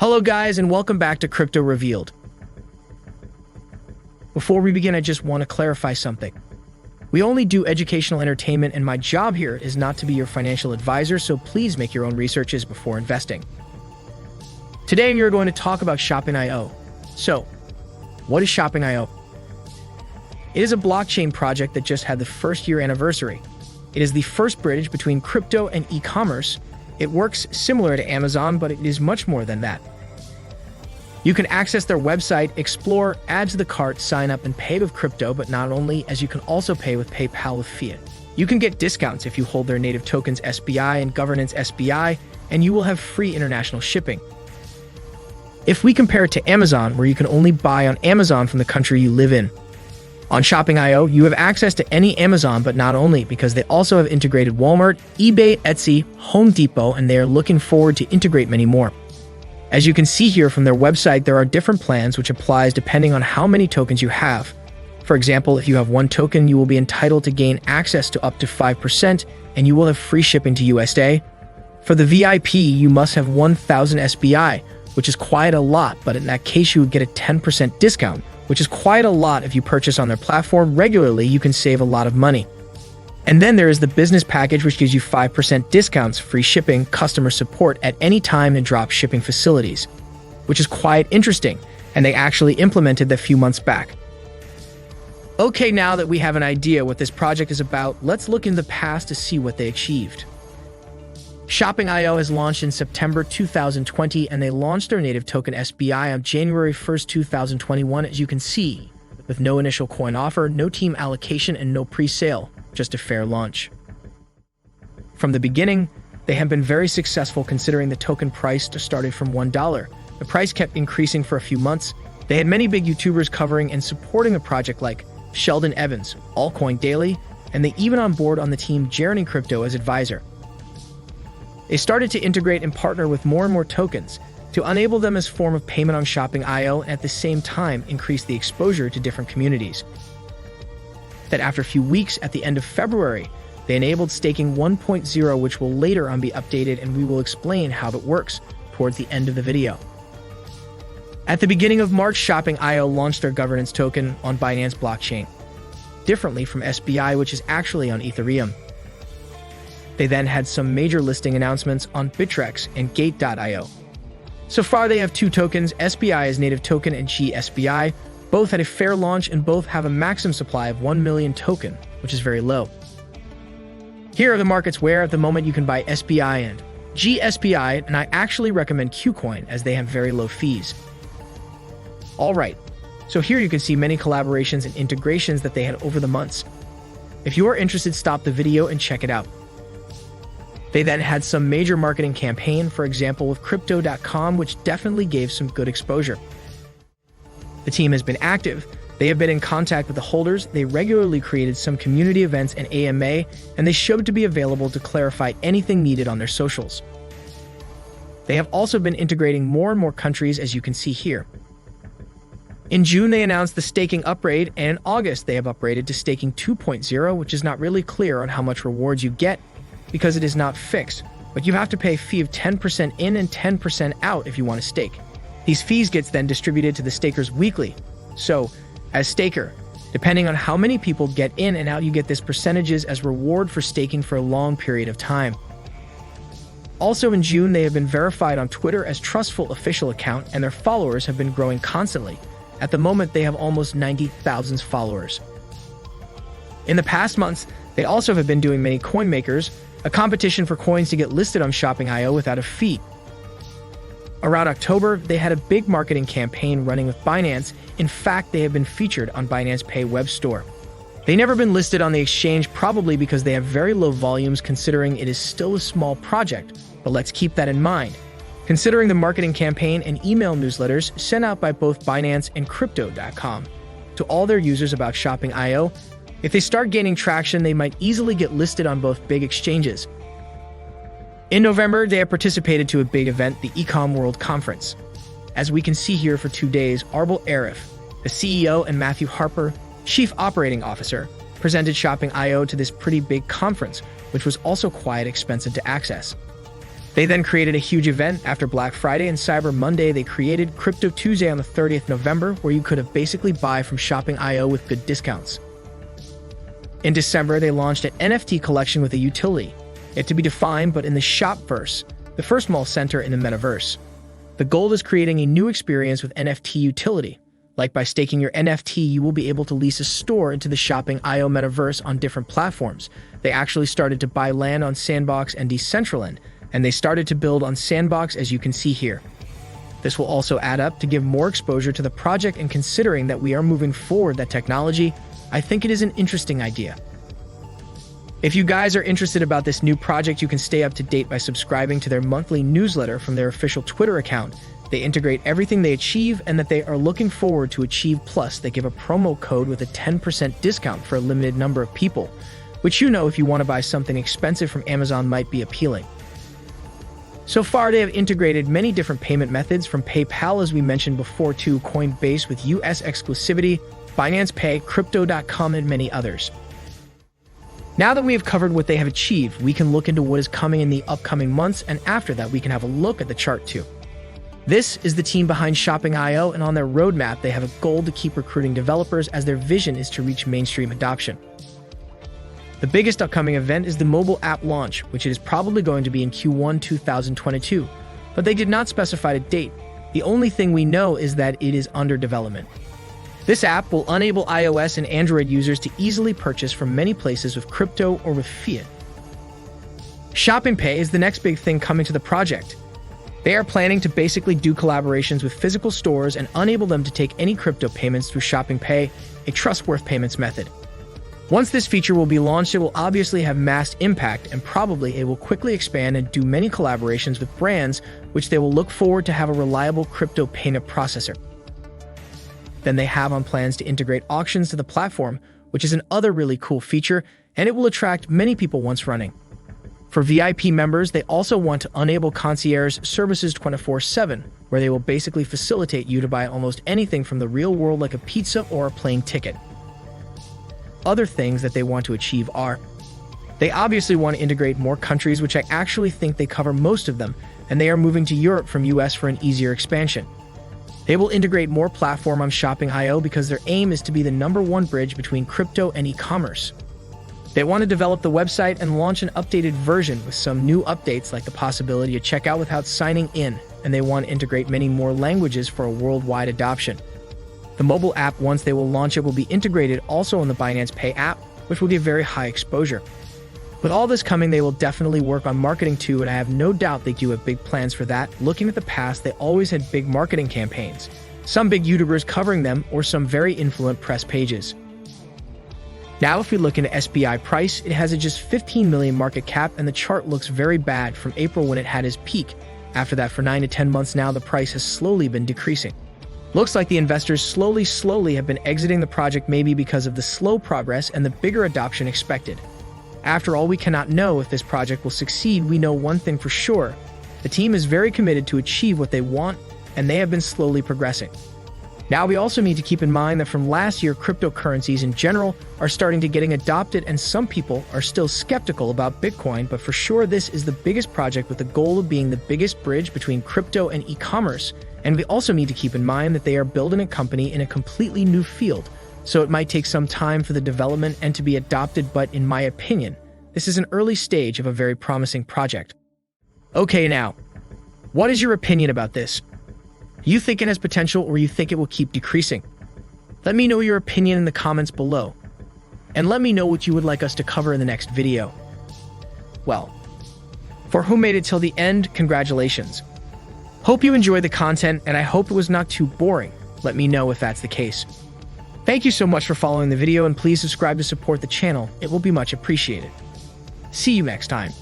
Hello guys, and welcome back to Crypto Revealed. Before we begin, I just want to clarify something. We only do educational entertainment, and my job here is not to be your financial advisor, so please make your own researches before investing. Today we are going to talk about Shopping.io. So, what is Shopping.io? It is a blockchain project that just had the first year anniversary. It is the first bridge between crypto and e-commerce. It works similar to Amazon, but it is much more than that. You can access their website, explore, add to the cart, sign up, and pay with crypto, but not only, as you can also pay with PayPal with fiat. You can get discounts if you hold their native tokens SPI and governance SPI, and you will have free international shipping. If we compare it to Amazon, where you can only buy on Amazon from the country you live in, on Shopping.io, you have access to any Amazon, but not only, because they also have integrated Walmart, eBay, Etsy, Home Depot, and they are looking forward to integrate many more. As you can see here from their website, there are different plans which applies depending on how many tokens you have. For example, if you have 1 token, you will be entitled to gain access to up to 5%, and you will have free shipping to USA. For the VIP, you must have 1,000 SPI, which is quite a lot, but in that case, you would get a 10% discount, which is quite a lot. If you purchase on their platform regularly, you can save a lot of money. And then there is the business package, which gives you 5% discounts, free shipping, customer support at any time, and drop shipping facilities, which is quite interesting, and they actually implemented that a few months back. Okay, now that we have an idea what this project is about, let's look in the past to see what they achieved. Shopping.io has launched in September 2020, and they launched their native token SPI on January 1st, 2021, as you can see, with no initial coin offer, no team allocation, and no pre-sale, just a fair launch. From the beginning, they have been very successful considering the token price started from $1. The price kept increasing for a few months. They had many big YouTubers covering and supporting a project like Sheldon Evans, Altcoin Daily, and they even on board on the team Jaron Crypto as advisor. They started to integrate and partner with more and more tokens to enable them as form of payment on Shopping.io, and at the same time increase the exposure to different communities. That after a few weeks, at the end of February, they enabled staking 1.0, which will later on be updated, and we will explain how it works towards the end of the video. At the beginning of March, Shopping.io launched their governance token on Binance blockchain, differently from SPI, which is actually on Ethereum. They then had some major listing announcements on Bittrex and Gate.io. So far, they have 2 tokens, SPI as native token and GSPI. Both had a fair launch, and both have a maximum supply of 1 million token, which is very low. Here are the markets where at the moment you can buy SPI and GSPI, and I actually recommend KuCoin as they have very low fees. Alright, so here you can see many collaborations and integrations that they had over the months. If you are interested, stop the video and check it out. They then had some major marketing campaign, for example with Crypto.com, which definitely gave some good exposure. The team has been active. They have been in contact with the holders. They regularly created some community events and AMA, and they showed to be available to clarify anything needed on their socials. They have also been integrating more and more countries, as you can see here. In June, they announced the staking upgrade, and in August, they have upgraded to staking 2.0, which is not really clear on how much rewards you get, because it is not fixed, but you have to pay a fee of 10% in and 10% out if you want to stake. These fees gets then distributed to the stakers weekly. So, as staker, depending on how many people get in and out, you get this percentages as reward for staking for a long period of time. Also in June, they have been verified on Twitter as trustful official account, and their followers have been growing constantly. At the moment, they have almost 90,000 followers. In the past months, they also have been doing many coinmakers, a competition for coins to get listed on Shopping.io without a fee. Around October, they had a big marketing campaign running with Binance. In fact, they have been featured on Binance Pay web store. They've never been listed on the exchange, probably because they have very low volumes considering it is still a small project, but let's keep that in mind. Considering the marketing campaign and email newsletters sent out by both Binance and Crypto.com to all their users about Shopping.io, if they start gaining traction, they might easily get listed on both big exchanges. In November, they have participated to a big event, the EcomWorld conference. As we can see here for 2 days, Arbel Arif, the CEO, and Matthew Harper, Chief Operating Officer, presented Shopping.io to this pretty big conference, which was also quite expensive to access. They then created a huge event after Black Friday and Cyber Monday. They created Crypto Tuesday on the 30th November, where you could have basically buy from Shopping.io with good discounts. In December, they launched an NFT collection with a utility, yet to be defined, but in the Shopverse, the first mall center in the metaverse. The goal is creating a new experience with NFT utility. Like by staking your NFT, you will be able to lease a store into the Shopping.io metaverse on different platforms. They actually started to buy land on Sandbox and Decentraland, and they started to build on Sandbox, as you can see here. This will also add up to give more exposure to the project, and considering that we are moving forward that technology, I think it is an interesting idea. If you guys are interested about this new project, you can stay up to date by subscribing to their monthly newsletter from their official Twitter account. They integrate everything they achieve and that they are looking forward to achieve. Plus, they give a promo code with a 10% discount for a limited number of people, which if you want to buy something expensive from Amazon might be appealing. So far, they have integrated many different payment methods from PayPal, as we mentioned before, to Coinbase with US exclusivity, Binance Pay, Crypto.com, and many others. Now that we have covered what they have achieved, we can look into what is coming in the upcoming months, and after that, we can have a look at the chart too. This is the team behind Shopping.io, and on their roadmap, they have a goal to keep recruiting developers as their vision is to reach mainstream adoption. The biggest upcoming event is the mobile app launch, which it is probably going to be in Q1 2022, but they did not specify a date. The only thing we know is that it is under development. This app will enable iOS and Android users to easily purchase from many places with crypto or with fiat. Shopping Pay is the next big thing coming to the project. They are planning to basically do collaborations with physical stores and enable them to take any crypto payments through Shopping Pay, a trustworthy payments method. Once this feature will be launched, it will obviously have mass impact, and probably it will quickly expand and do many collaborations with brands, which they will look forward to have a reliable crypto payment processor. Then they have on plans to integrate auctions to the platform, which is another really cool feature, and it will attract many people once running. For VIP members, they also want to enable Concierge services 24/7, where they will basically facilitate you to buy almost anything from the real world, like a pizza or a plane ticket. Other things that they want to achieve are, they obviously want to integrate more countries, which I actually think they cover most of them, and they are moving to Europe from US for an easier expansion. They will integrate more platform on Shopping.io because their aim is to be the #1 bridge between crypto and e-commerce. They want to develop the website and launch an updated version with some new updates, like the possibility to check out without signing in, and they want to integrate many more languages for a worldwide adoption. The mobile app, once they will launch it, will be integrated also on the Binance Pay app, which will give very high exposure. With all this coming, they will definitely work on marketing too, and I have no doubt they do have big plans for that. Looking at the past, they always had big marketing campaigns, some big YouTubers covering them, or some very influent press pages. Now, if we look into SPI price, it has a just 15 million market cap, and the chart looks very bad from April when it had its peak. After that, for 9 to 10 months now, the price has slowly been decreasing. Looks like the investors slowly have been exiting the project, maybe because of the slow progress and the bigger adoption expected. After all, we cannot know if this project will succeed. We know one thing for sure. The team is very committed to achieve what they want, and they have been slowly progressing. Now, we also need to keep in mind that from last year, cryptocurrencies in general are starting to getting adopted, and some people are still skeptical about Bitcoin, but for sure this is the biggest project with the goal of being the biggest bridge between crypto and e-commerce. And we also need to keep in mind that they are building a company in a completely new field, so it might take some time for the development and to be adopted, but in my opinion, this is an early stage of a very promising project. Okay, now, what is your opinion about this? Do you think it has potential, or you think it will keep decreasing? Let me know your opinion in the comments below, and let me know what you would like us to cover in the next video. Well, for who made it till the end, congratulations. Hope you enjoyed the content, and I hope it was not too boring. Let me know if that's the case. Thank you so much for following the video, and please subscribe to support the channel. It will be much appreciated. See you next time.